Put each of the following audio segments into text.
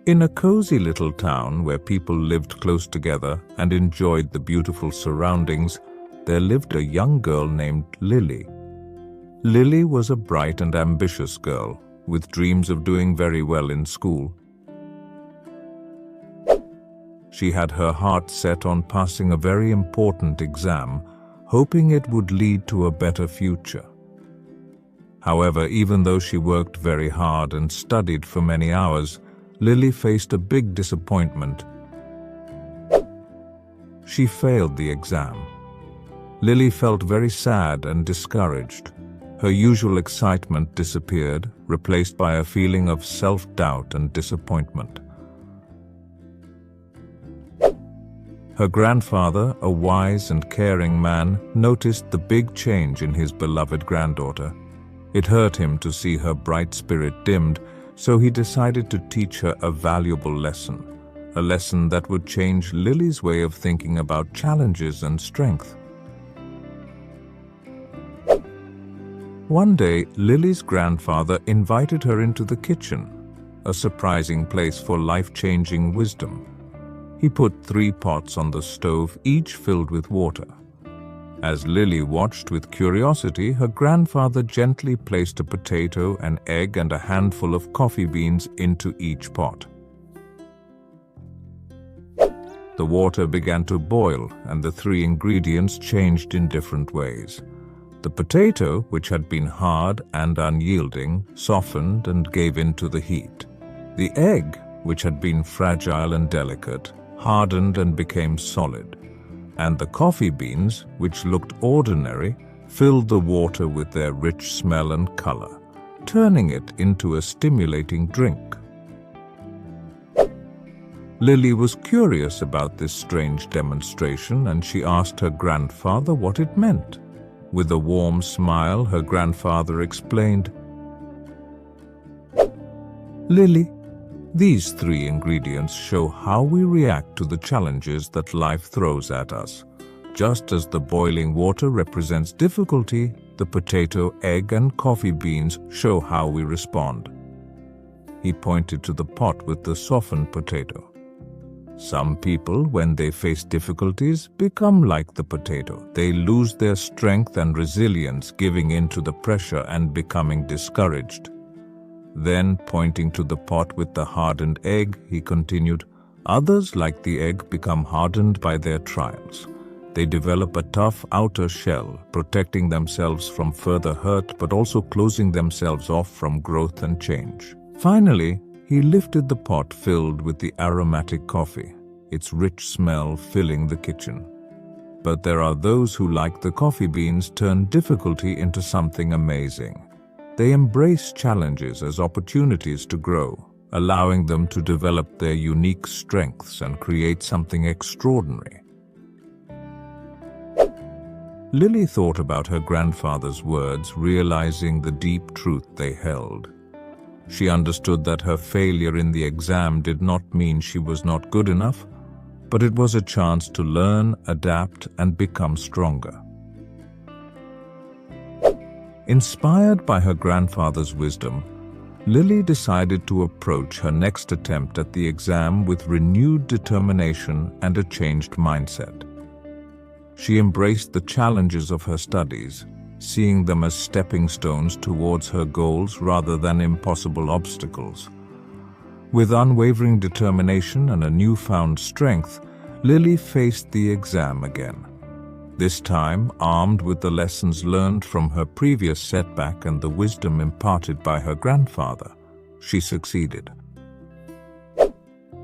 In a cozy little town where people lived close together and enjoyed the beautiful surroundings, there lived a young girl named Lily. Lily was a bright and ambitious girl, with dreams of doing very well in school. She had her heart set on passing a very important exam, hoping it would lead to a better future. However, even though she worked very hard and studied for many hours, Lily faced a big disappointment. She failed the exam. Lily felt very sad and discouraged. Her usual excitement disappeared, replaced by a feeling of self-doubt and disappointment. Her grandfather, a wise and caring man, noticed the big change in his beloved granddaughter. It hurt him to see her bright spirit dimmed, so he decided to teach her a valuable lesson, a lesson that would change Lily's way of thinking about challenges and strength. One day, Lily's grandfather invited her into the kitchen, a surprising place for life-changing wisdom. He put 3 pots on the stove, each filled with water. As Lily watched with curiosity, her grandfather gently placed a potato, an egg, and a handful of coffee beans into each pot. The water began to boil, and the 3 ingredients changed in different ways. The potato, which had been hard and unyielding, softened and gave in to the heat. The egg, which had been fragile and delicate, hardened and became solid. And the coffee beans, which looked ordinary, filled the water with their rich smell and color, turning it into a stimulating drink. Lily was curious about this strange demonstration, and she asked her grandfather what it meant. With a warm smile, her grandfather explained, "Lily, these 3 ingredients show how we react to the challenges that life throws at us. Just as the boiling water represents difficulty, the potato, egg, and coffee beans show how we respond." He pointed to the pot with the softened potato. Some people, when they face difficulties, become like the potato. They lose their strength and resilience, giving in to the pressure and becoming discouraged. Then, pointing to the pot with the hardened egg, he continued, "Others, like the egg, become hardened by their trials. They develop a tough outer shell, protecting themselves from further hurt, but also closing themselves off from growth and change." Finally, he lifted the pot filled with the aromatic coffee, its rich smell filling the kitchen. But there are those who, like the coffee beans, turn difficulty into something amazing. They embrace challenges as opportunities to grow, allowing them to develop their unique strengths and create something extraordinary. Lily thought about her grandfather's words, realizing the deep truth they held. She understood that her failure in the exam did not mean she was not good enough, but it was a chance to learn, adapt, and become stronger. Inspired by her grandfather's wisdom, Lily decided to approach her next attempt at the exam with renewed determination and a changed mindset. She embraced the challenges of her studies, seeing them as stepping stones towards her goals rather than impossible obstacles. With unwavering determination and a newfound strength, Lily faced the exam again. This time, armed with the lessons learned from her previous setback and the wisdom imparted by her grandfather, she succeeded.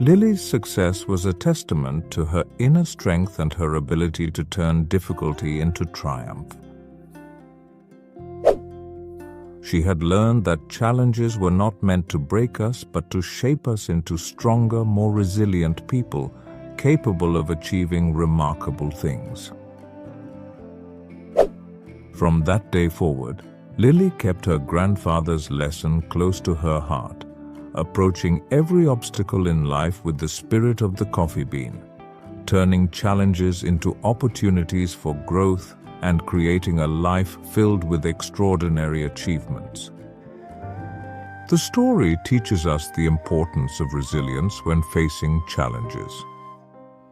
Lily's success was a testament to her inner strength and her ability to turn difficulty into triumph. She had learned that challenges were not meant to break us, but to shape us into stronger, more resilient people, capable of achieving remarkable things. From that day forward, Lily kept her grandfather's lesson close to her heart, approaching every obstacle in life with the spirit of the coffee bean, turning challenges into opportunities for growth and creating a life filled with extraordinary achievements. The story teaches us the importance of resilience when facing challenges.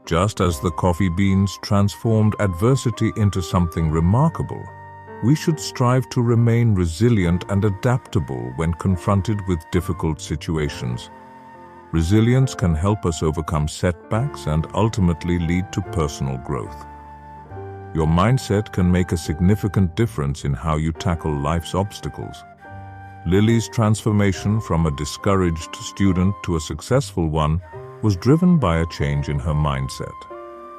Just as the coffee beans transformed adversity into something remarkable, we should strive to remain resilient and adaptable when confronted with difficult situations. Resilience can help us overcome setbacks and ultimately lead to personal growth. Your mindset can make a significant difference in how you tackle life's obstacles. Lily's transformation from a discouraged student to a successful one was driven by a change in her mindset.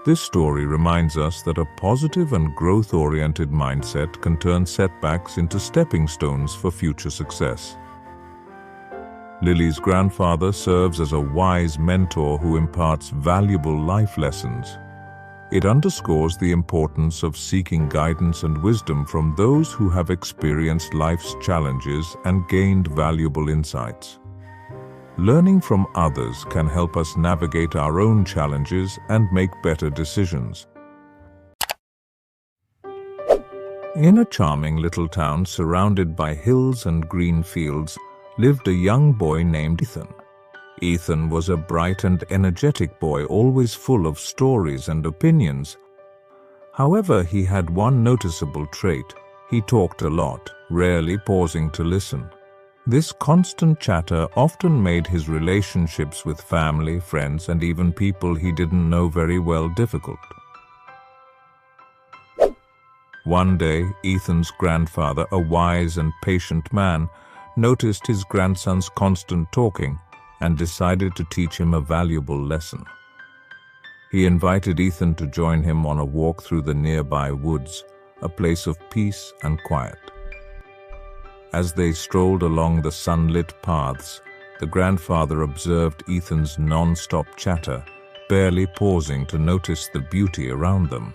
This story reminds us that a positive and growth-oriented mindset can turn setbacks into stepping stones for future success. Lily's grandfather serves as a wise mentor who imparts valuable life lessons. It underscores the importance of seeking guidance and wisdom from those who have experienced life's challenges and gained valuable insights. Learning from others can help us navigate our own challenges and make better decisions. In a charming little town surrounded by hills and green fields lived a young boy named Ethan. Ethan was a bright and energetic boy, always full of stories and opinions. However, he had one noticeable trait. He talked a lot, rarely pausing to listen. This constant chatter often made his relationships with family, friends, and even people he didn't know very well difficult. One day, Ethan's grandfather, a wise and patient man, noticed his grandson's constant talking and decided to teach him a valuable lesson. He invited Ethan to join him on a walk through the nearby woods, a place of peace and quiet. As they strolled along the sunlit paths, the grandfather observed Ethan's non-stop chatter, barely pausing to notice the beauty around them.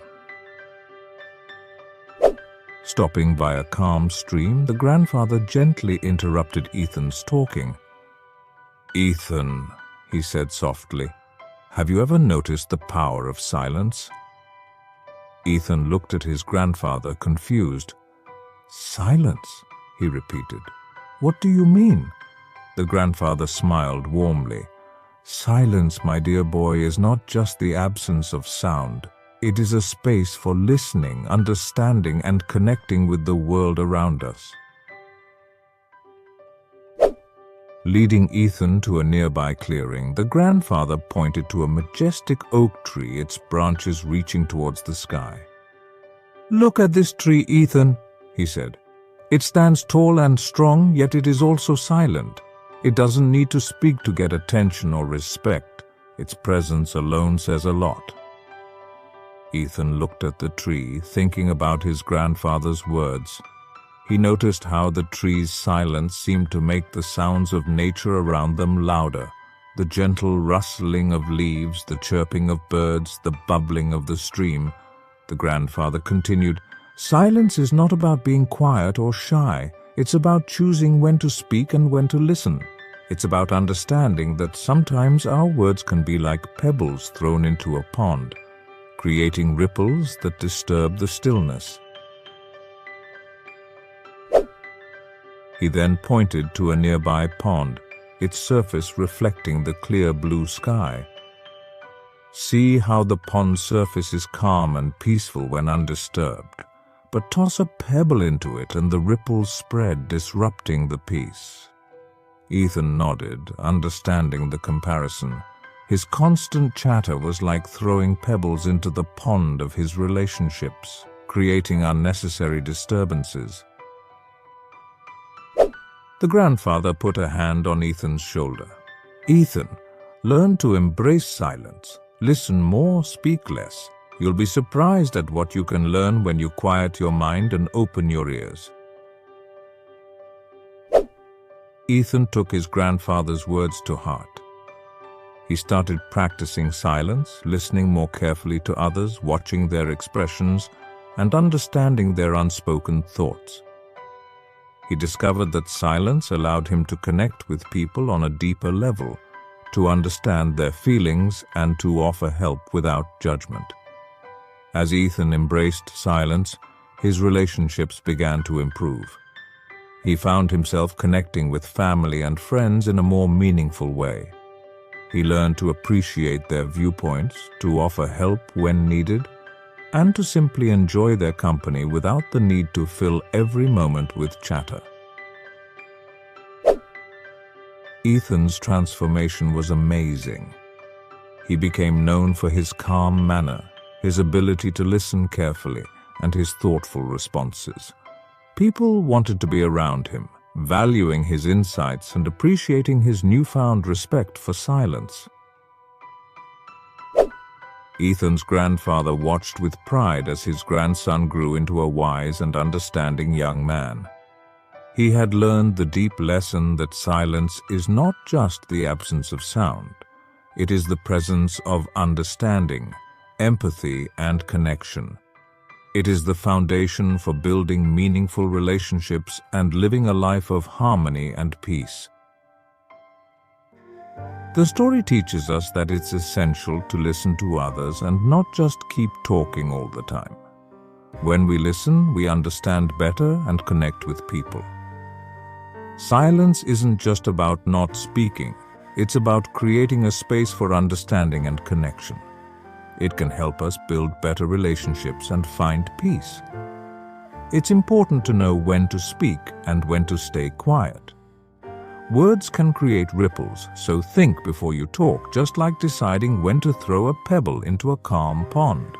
Stopping by a calm stream, the grandfather gently interrupted Ethan's talking. "Ethan," he said softly, "have you ever noticed the power of silence?" Ethan looked at his grandfather, confused. "Silence?" he repeated. "What do you mean?" The grandfather smiled warmly. "Silence, my dear boy, is not just the absence of sound. It is a space for listening, understanding, and connecting with the world around us." Leading Ethan to a nearby clearing, the grandfather pointed to a majestic oak tree, its branches reaching towards the sky. "Look at this tree, Ethan," he said. "It stands tall and strong, yet it is also silent. It doesn't need to speak to get attention or respect. Its presence alone says a lot." Ethan looked at the tree, thinking about his grandfather's words. He noticed how the tree's silence seemed to make the sounds of nature around them louder. The gentle rustling of leaves, the chirping of birds, the bubbling of the stream. The grandfather continued, "Silence is not about being quiet or shy. It's about choosing when to speak and when to listen. It's about understanding that sometimes our words can be like pebbles thrown into a pond, creating ripples that disturb the stillness." He then pointed to a nearby pond, its surface reflecting the clear blue sky. "See how the pond's surface is calm and peaceful when undisturbed. But toss a pebble into it and the ripples spread, disrupting the peace." Ethan nodded, understanding the comparison. His constant chatter was like throwing pebbles into the pond of his relationships, creating unnecessary disturbances. The grandfather put a hand on Ethan's shoulder. "Ethan, learn to embrace silence. Listen more, speak less. You'll be surprised at what you can learn when you quiet your mind and open your ears." Ethan took his grandfather's words to heart. He started practicing silence, listening more carefully to others, watching their expressions, and understanding their unspoken thoughts. He discovered that silence allowed him to connect with people on a deeper level, to understand their feelings, and to offer help without judgment. As Ethan embraced silence, his relationships began to improve. He found himself connecting with family and friends in a more meaningful way. He learned to appreciate their viewpoints, to offer help when needed, and to simply enjoy their company without the need to fill every moment with chatter. Ethan's transformation was amazing. He became known for his calm manner, his ability to listen carefully, and his thoughtful responses. People wanted to be around him, valuing his insights and appreciating his newfound respect for silence. Ethan's grandfather watched with pride as his grandson grew into a wise and understanding young man. He had learned the deep lesson that silence is not just the absence of sound. It is the presence of understanding, empathy, and connection. It is the foundation for building meaningful relationships and living a life of harmony and peace. The story teaches us that it's essential to listen to others and not just keep talking all the time. When we listen, we understand better and connect with people. Silence isn't just about not speaking, it's about creating a space for understanding and connection. It can help us build better relationships and find peace. It's important to know when to speak and when to stay quiet. Words can create ripples, so think before you talk, just like deciding when to throw a pebble into a calm pond.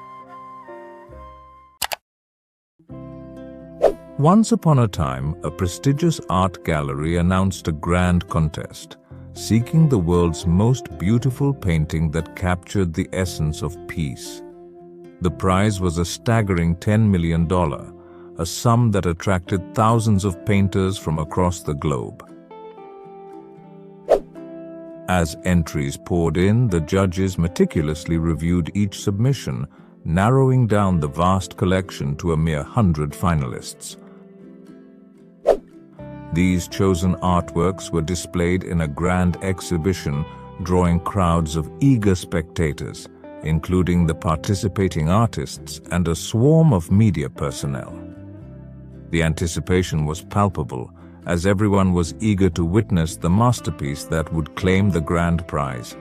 Once upon a time, a prestigious art gallery announced a grand contest, seeking the world's most beautiful painting that captured the essence of peace. The prize was a staggering $10 million, a sum that attracted thousands of painters from across the globe. As entries poured in, the judges meticulously reviewed each submission, narrowing down the vast collection to a mere 100 finalists. These chosen artworks were displayed in a grand exhibition, drawing crowds of eager spectators, including the participating artists and a swarm of media personnel. The anticipation was palpable, as everyone was eager to witness the masterpiece that would claim the grand prize.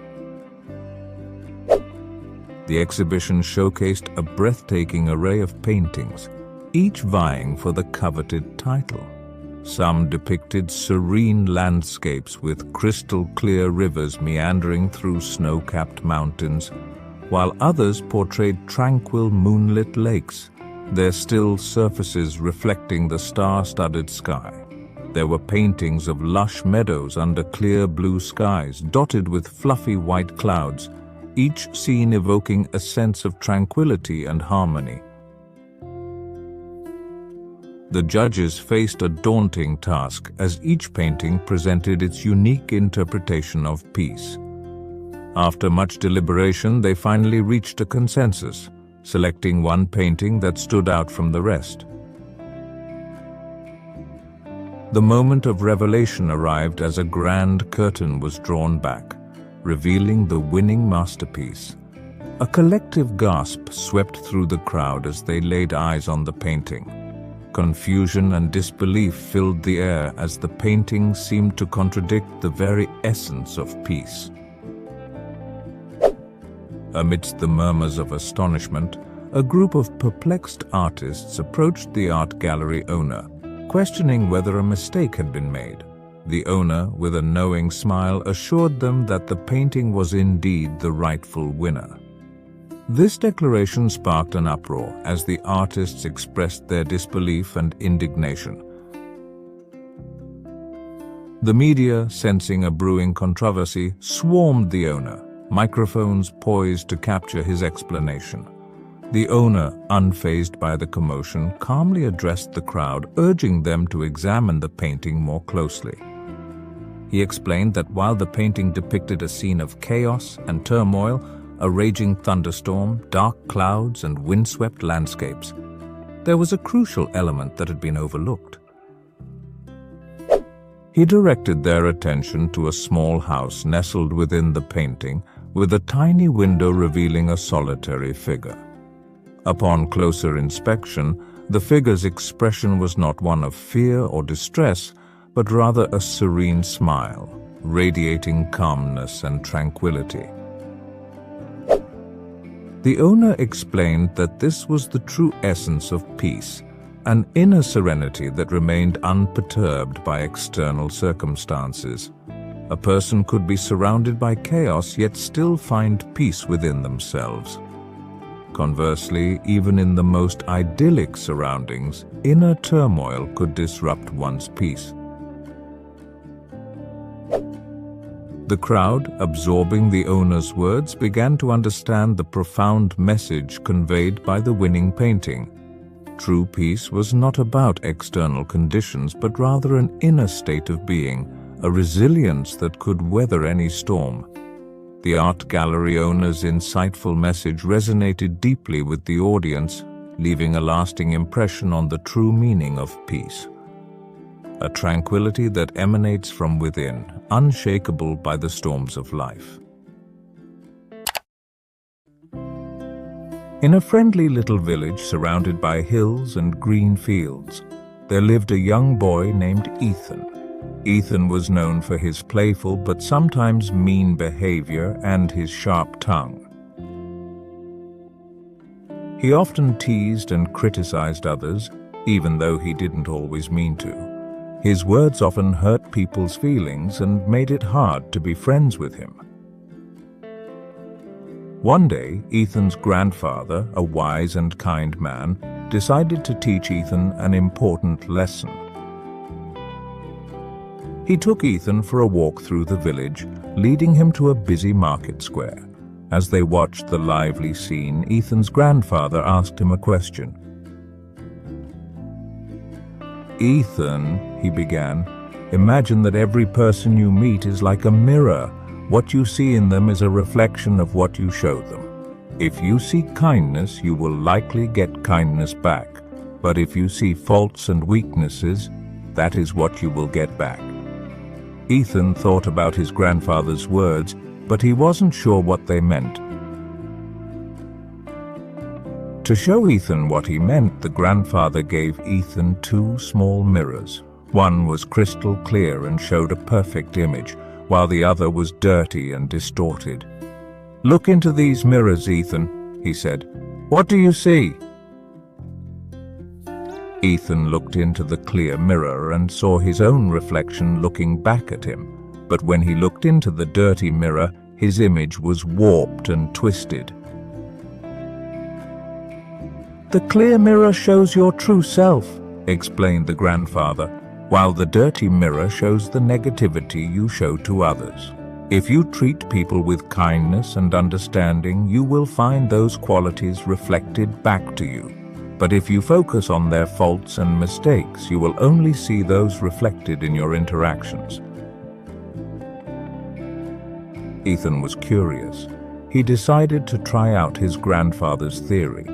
The exhibition showcased a breathtaking array of paintings, each vying for the coveted title. Some depicted serene landscapes with crystal-clear rivers meandering through snow-capped mountains, while others portrayed tranquil moonlit lakes, their still surfaces reflecting the star-studded sky. There were paintings of lush meadows under clear blue skies, dotted with fluffy white clouds, each scene evoking a sense of tranquility and harmony. The judges faced a daunting task as each painting presented its unique interpretation of peace. After much deliberation, they finally reached a consensus, selecting one painting that stood out from the rest. The moment of revelation arrived as a grand curtain was drawn back, revealing the winning masterpiece. A collective gasp swept through the crowd as they laid eyes on the painting. Confusion and disbelief filled the air as the painting seemed to contradict the very essence of peace. Amidst the murmurs of astonishment, a group of perplexed artists approached the art gallery owner, questioning whether a mistake had been made. The owner, with a knowing smile, assured them that the painting was indeed the rightful winner. This declaration sparked an uproar as the artists expressed their disbelief and indignation. The media, sensing a brewing controversy, swarmed the owner, microphones poised to capture his explanation. The owner, unfazed by the commotion, calmly addressed the crowd, urging them to examine the painting more closely. He explained that while the painting depicted a scene of chaos and turmoil, a raging thunderstorm, dark clouds, and windswept landscapes, there was a crucial element that had been overlooked. He directed their attention to a small house nestled within the painting, with a tiny window revealing a solitary figure. Upon closer inspection, The figure's expression was not one of fear or distress, but rather a serene smile, radiating calmness and tranquility. The owner explained that this was the true essence of peace, an inner serenity that remained unperturbed by external circumstances. A person could be surrounded by chaos yet still find peace within themselves. Conversely, even in the most idyllic surroundings, inner turmoil could disrupt one's peace. The crowd, absorbing the owner's words, began to understand the profound message conveyed by the winning painting. True peace was not about external conditions, but rather an inner state of being, a resilience that could weather any storm. The art gallery owner's insightful message resonated deeply with the audience, leaving a lasting impression on the true meaning of peace. A tranquility that emanates from within, unshakable by the storms of life. In a friendly little village surrounded by hills and green fields, there lived a young boy named Ethan. Ethan was known for his playful but sometimes mean behavior and his sharp tongue. He often teased and criticized others, even though he didn't always mean to. His words often hurt people's feelings and made it hard to be friends with him. One day, Ethan's grandfather, a wise and kind man, decided to teach Ethan an important lesson. He took Ethan for a walk through the village, leading him to a busy market square. As they watched the lively scene, Ethan's grandfather asked him a question. "Ethan," he began, "imagine that every person you meet is like a mirror. What you see in them is a reflection of what you show them. If you see kindness, you will likely get kindness back. But if you see faults and weaknesses, that is what you will get back." Ethan thought about his grandfather's words, but he wasn't sure what they meant. To show Ethan what he meant, the grandfather gave Ethan 2 small mirrors. One was crystal clear and showed a perfect image, while the other was dirty and distorted. "Look into these mirrors, Ethan," he said. "What do you see?" Ethan looked into the clear mirror and saw his own reflection looking back at him. But when he looked into the dirty mirror, his image was warped and twisted. "The clear mirror shows your true self," explained the grandfather, "while the dirty mirror shows the negativity you show to others. If you treat people with kindness and understanding, you will find those qualities reflected back to you. But if you focus on their faults and mistakes, you will only see those reflected in your interactions." Ethan was curious. He decided to try out his grandfather's theory.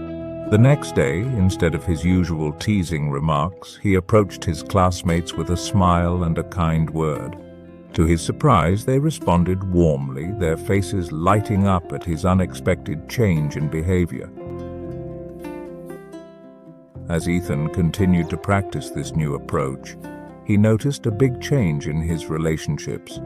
The next day, instead of his usual teasing remarks, he approached his classmates with a smile and a kind word. To his surprise, they responded warmly, their faces lighting up at his unexpected change in behavior. As Ethan continued to practice this new approach, he noticed a big change in his relationships.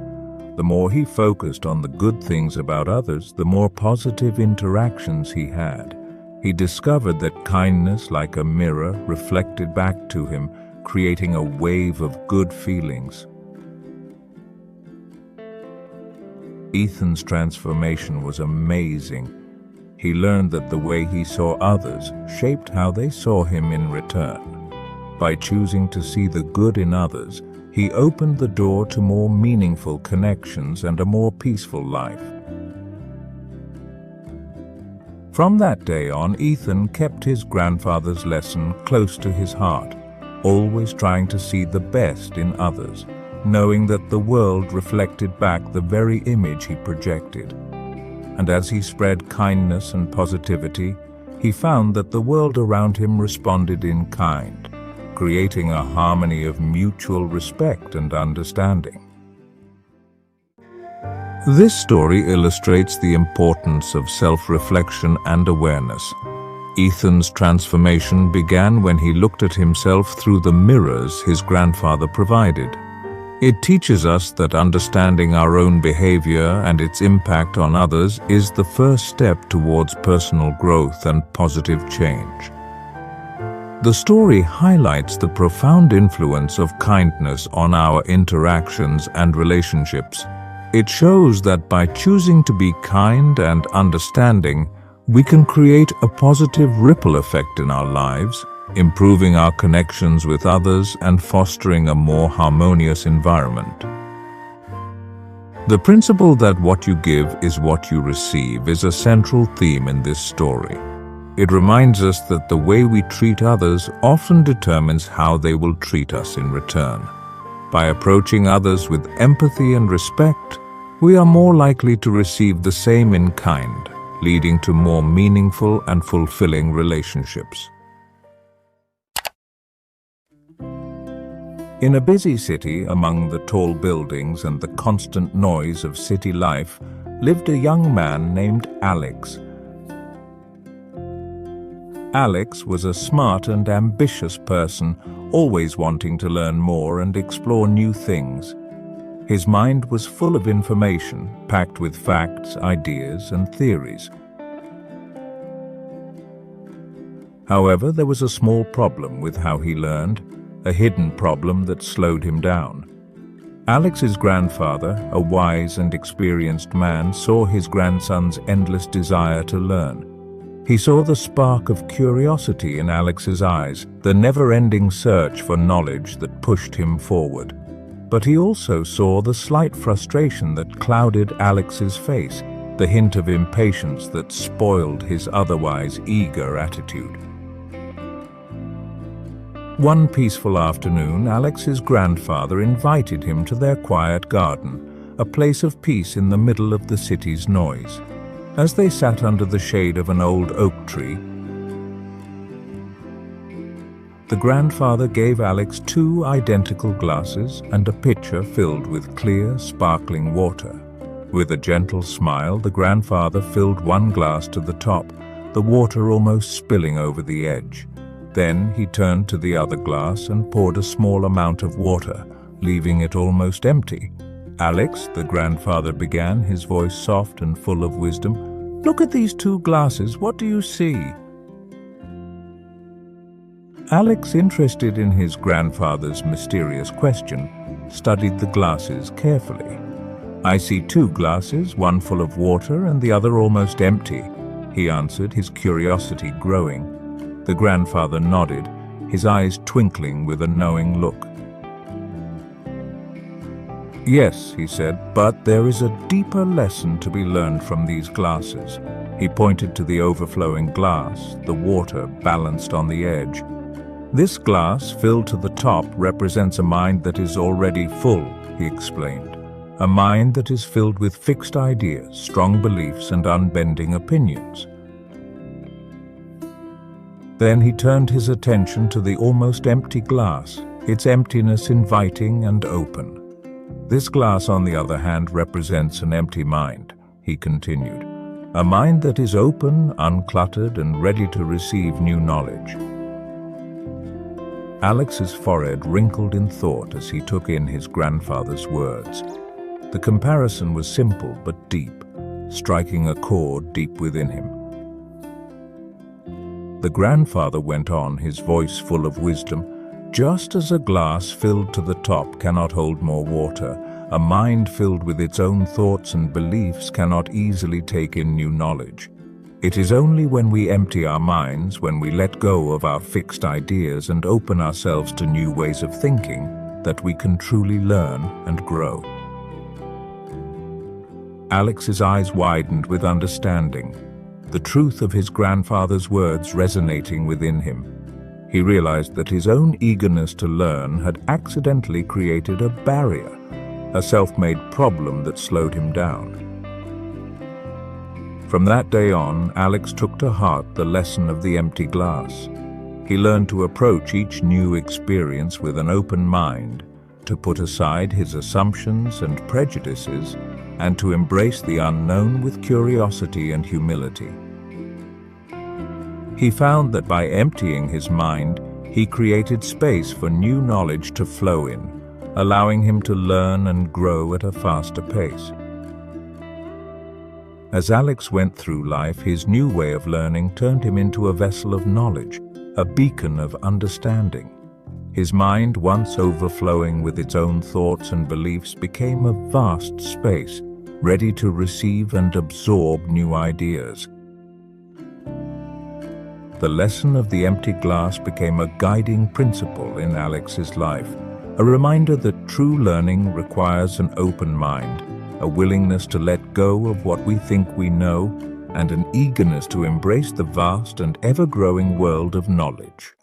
The more he focused on the good things about others, the more positive interactions he had. He discovered that kindness, like a mirror, reflected back to him, creating a wave of good feelings. Ethan's transformation was amazing. He learned that the way he saw others shaped how they saw him in return. By choosing to see the good in others, he opened the door to more meaningful connections and a more peaceful life. From that day on, Ethan kept his grandfather's lesson close to his heart, always trying to see the best in others, knowing that the world reflected back the very image he projected. And as he spread kindness and positivity, he found that the world around him responded in kind, creating a harmony of mutual respect and understanding. This story illustrates the importance of self-reflection and awareness. Ethan's transformation began when he looked at himself through the mirrors his grandfather provided. It teaches us that understanding our own behavior and its impact on others is the first step towards personal growth and positive change. The story highlights the profound influence of kindness on our interactions and relationships. It shows that by choosing to be kind and understanding, we can create a positive ripple effect in our lives, improving our connections with others and fostering a more harmonious environment. The principle that what you give is what you receive is a central theme in this story. It reminds us that the way we treat others often determines how they will treat us in return. By approaching others with empathy and respect, we are more likely to receive the same in kind, leading to more meaningful and fulfilling relationships. In a busy city, among the tall buildings and the constant noise of city life, lived a young man named Alex. Alex was a smart and ambitious person, always wanting to learn more and explore new things. His mind was full of information, packed with facts, ideas, and theories. However, there was a small problem with how he learned, a hidden problem that slowed him down. Alex's grandfather, a wise and experienced man, saw his grandson's endless desire to learn. He saw the spark of curiosity in Alex's eyes, the never-ending search for knowledge that pushed him forward. But he also saw the slight frustration that clouded Alex's face, the hint of impatience that spoiled his otherwise eager attitude. One peaceful afternoon, Alex's grandfather invited him to their quiet garden, a place of peace in the middle of the city's noise. As they sat under the shade of an old oak tree, the grandfather gave Alex 2 identical glasses and a pitcher filled with clear, sparkling water. With a gentle smile, the grandfather filled one glass to the top, the water almost spilling over the edge. Then he turned to the other glass and poured a small amount of water, leaving it almost empty. "Alex," the grandfather began, his voice soft and full of wisdom, "look at these 2 glasses. What do you see?" Alex, interested in his grandfather's mysterious question, studied the glasses carefully. "I see 2 glasses, one full of water and the other almost empty," he answered, his curiosity growing. The grandfather nodded, his eyes twinkling with a knowing look. "Yes," he said, "but there is a deeper lesson to be learned from these glasses." He pointed to the overflowing glass, the water balanced on the edge. "This glass, filled to the top, represents a mind that is already full," he explained. "A mind that is filled with fixed ideas, strong beliefs, and unbending opinions." Then he turned his attention to the almost empty glass, its emptiness inviting and open. "This glass, on the other hand, represents an empty mind," he continued. "A mind that is open, uncluttered, and ready to receive new knowledge." Alex's forehead wrinkled in thought as he took in his grandfather's words. The comparison was simple but deep, striking a chord deep within him. The grandfather went on, his voice full of wisdom. "Just as a glass filled to the top cannot hold more water, a mind filled with its own thoughts and beliefs cannot easily take in new knowledge. It is only when we empty our minds, when we let go of our fixed ideas and open ourselves to new ways of thinking, that we can truly learn and grow." Alex's eyes widened with understanding, the truth of his grandfather's words resonating within him. He realized that his own eagerness to learn had accidentally created a barrier, a self-made problem that slowed him down. From that day on, Alex took to heart the lesson of the empty glass. He learned to approach each new experience with an open mind, to put aside his assumptions and prejudices, and to embrace the unknown with curiosity and humility. He found that by emptying his mind, he created space for new knowledge to flow in, allowing him to learn and grow at a faster pace. As Alex went through life, his new way of learning turned him into a vessel of knowledge, a beacon of understanding. His mind, once overflowing with its own thoughts and beliefs, became a vast space, ready to receive and absorb new ideas. The lesson of the empty glass became a guiding principle in Alex's life, a reminder that true learning requires an open mind, a willingness to let go of what we think we know, and an eagerness to embrace the vast and ever-growing world of knowledge.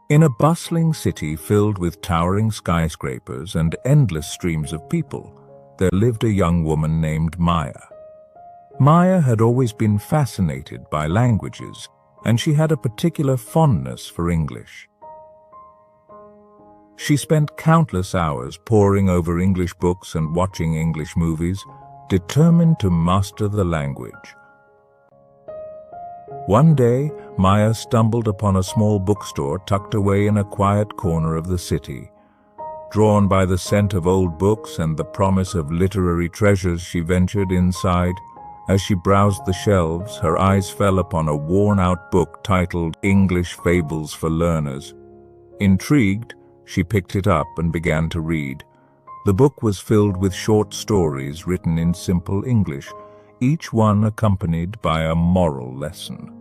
In a bustling city filled with towering skyscrapers and endless streams of people, there lived a young woman named Maya. Maya had always been fascinated by languages, and she had a particular fondness for English. She spent countless hours poring over English books and watching English movies, determined to master the language. One day, Maya stumbled upon a small bookstore tucked away in a quiet corner of the city. Drawn by the scent of old books and the promise of literary treasures, she ventured inside. As she browsed the shelves, her eyes fell upon a worn-out book titled English Fables for Learners. Intrigued, she picked it up and began to read. The book was filled with short stories written in simple English, each one accompanied by a moral lesson.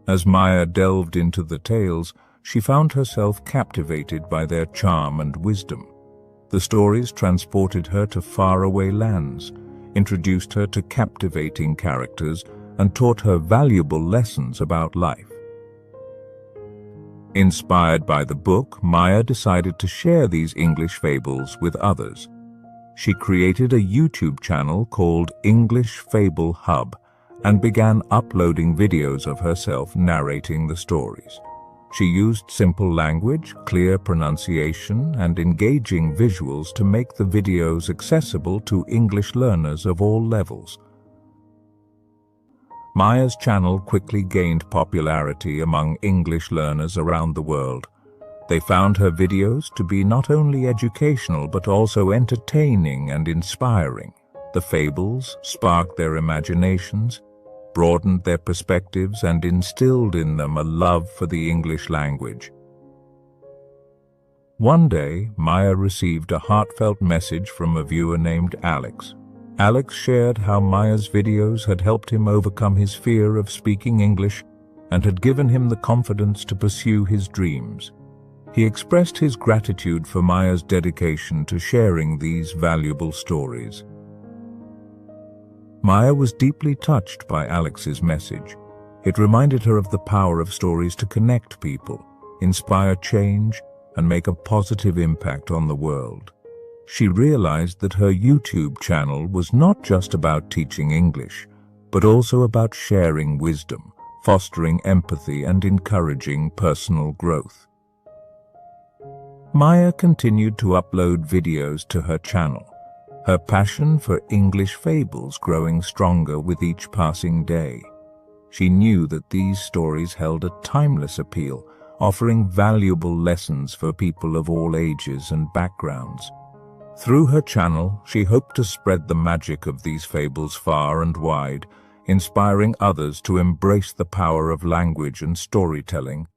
As Maya delved into the tales, she found herself captivated by their charm and wisdom. The stories transported her to faraway lands, introduced her to captivating characters, and taught her valuable lessons about life. Inspired by the book, Maya decided to share these English fables with others. She created a YouTube channel called English Fable Hub and began uploading videos of herself narrating the stories. She used simple language, clear pronunciation, and engaging visuals to make the videos accessible to English learners of all levels. Maya's channel quickly gained popularity among English learners around the world. They found her videos to be not only educational but also entertaining and inspiring. The fables sparked their imaginations, broadened their perspectives, and instilled in them a love for the English language. One day, Maya received a heartfelt message from a viewer named Alex. Alex shared how Maya's videos had helped him overcome his fear of speaking English and had given him the confidence to pursue his dreams. He expressed his gratitude for Maya's dedication to sharing these valuable stories. Maya was deeply touched by Alex's message. It reminded her of the power of stories to connect people, inspire change, and make a positive impact on the world. She realized that her YouTube channel was not just about teaching English, but also about sharing wisdom, fostering empathy, and encouraging personal growth. Maya continued to upload videos to her channel, her passion for English fables growing stronger with each passing day. She knew that these stories held a timeless appeal, offering valuable lessons for people of all ages and backgrounds. Through her channel, she hoped to spread the magic of these fables far and wide, inspiring others to embrace the power of language and storytelling.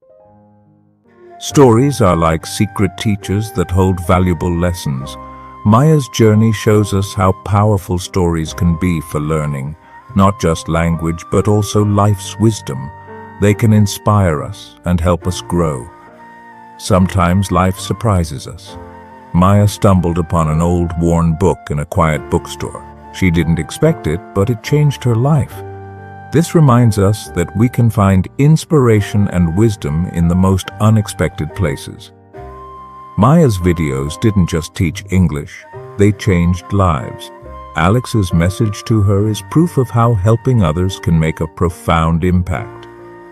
Stories are like secret teachers that hold valuable lessons. Maya's journey shows us how powerful stories can be for learning, not just language but also life's wisdom. They can inspire us and help us grow. Sometimes life surprises us. Maya stumbled upon an old, worn book in a quiet bookstore. She didn't expect it, but it changed her life. This reminds us that we can find inspiration and wisdom in the most unexpected places. Maya's videos didn't just teach English, they changed lives. Alex's message to her is proof of how helping others can make a profound impact.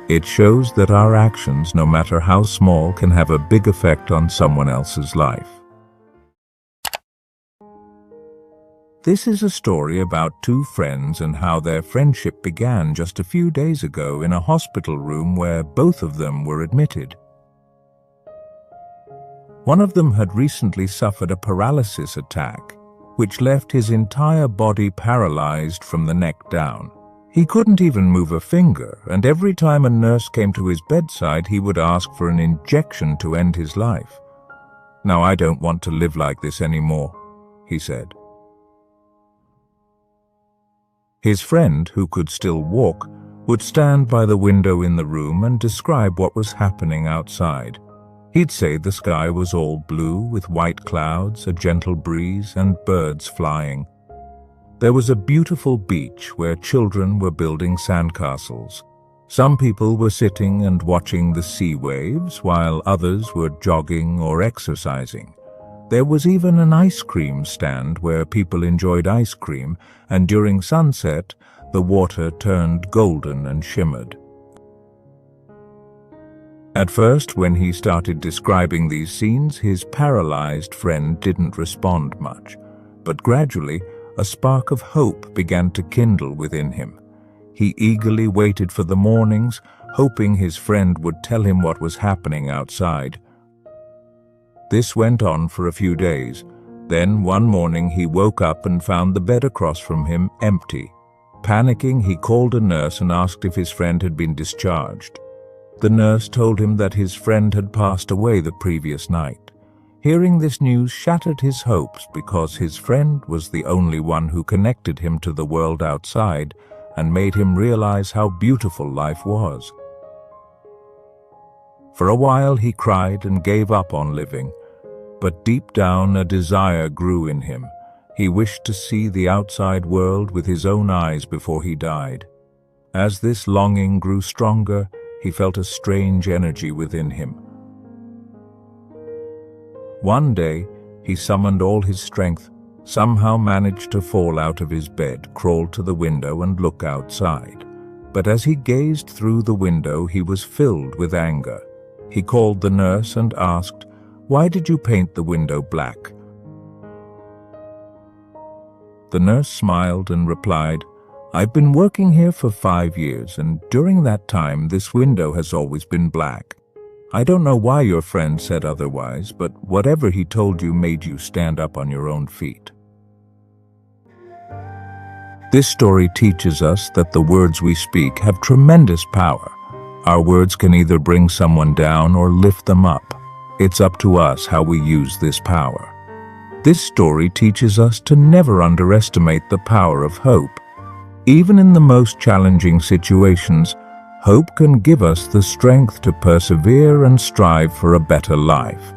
It shows that our actions, no matter how small, can have a big effect on someone else's life. This is a story about two friends and how their friendship began just a few days ago in a hospital room where both of them were admitted. One of them had recently suffered a paralysis attack, which left his entire body paralyzed from the neck down. He couldn't even move a finger, and every time a nurse came to his bedside, he would ask for an injection to end his life. "Now I don't want to live like this anymore," he said. His friend, who could still walk, would stand by the window in the room and describe what was happening outside. He'd say the sky was all blue with white clouds, a gentle breeze, and birds flying. There was a beautiful beach where children were building sandcastles. Some people were sitting and watching the sea waves, while others were jogging or exercising. There was even an ice cream stand where people enjoyed ice cream, and during sunset, the water turned golden and shimmered. At first, when he started describing these scenes, his paralyzed friend didn't respond much, but gradually, a spark of hope began to kindle within him. He eagerly waited for the mornings, hoping his friend would tell him what was happening outside. This went on for a few days. Then, one morning, he woke up and found the bed across from him empty. Panicking, he called a nurse and asked if his friend had been discharged. The nurse told him that his friend had passed away the previous night. Hearing this news shattered his hopes because his friend was the only one who connected him to the world outside and made him realize how beautiful life was. For a while he cried and gave up on living, but deep down a desire grew in him. He wished to see the outside world with his own eyes before he died. As this longing grew stronger, he felt a strange energy within him. One day, he summoned all his strength, somehow managed to fall out of his bed, crawled to the window and look outside. But as he gazed through the window, he was filled with anger. He called the nurse and asked, "Why did you paint the window black?" The nurse smiled and replied, "I've been working here for 5 years, and during that time this window has always been black. I don't know why your friend said otherwise, but whatever he told you made you stand up on your own feet." This story teaches us that the words we speak have tremendous power. Our words can either bring someone down or lift them up. It's up to us how we use this power. This story teaches us to never underestimate the power of hope. Even in the most challenging situations, hope can give us the strength to persevere and strive for a better life.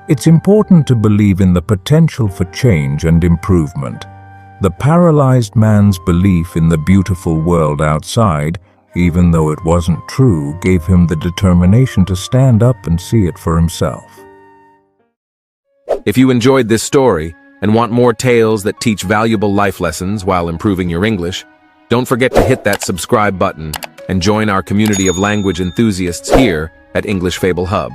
It's important to believe in the potential for change and improvement. The paralyzed man's belief in the beautiful world outside, even though it wasn't true, gave him the determination to stand up and see it for himself. If you enjoyed this story and want more tales that teach valuable life lessons while improving your English, don't forget to hit that subscribe button and join our community of language enthusiasts here at English Fable Hub.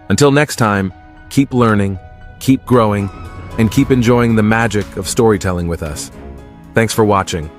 Until next time, keep learning, keep growing, and keep enjoying the magic of storytelling with us. Thanks for watching.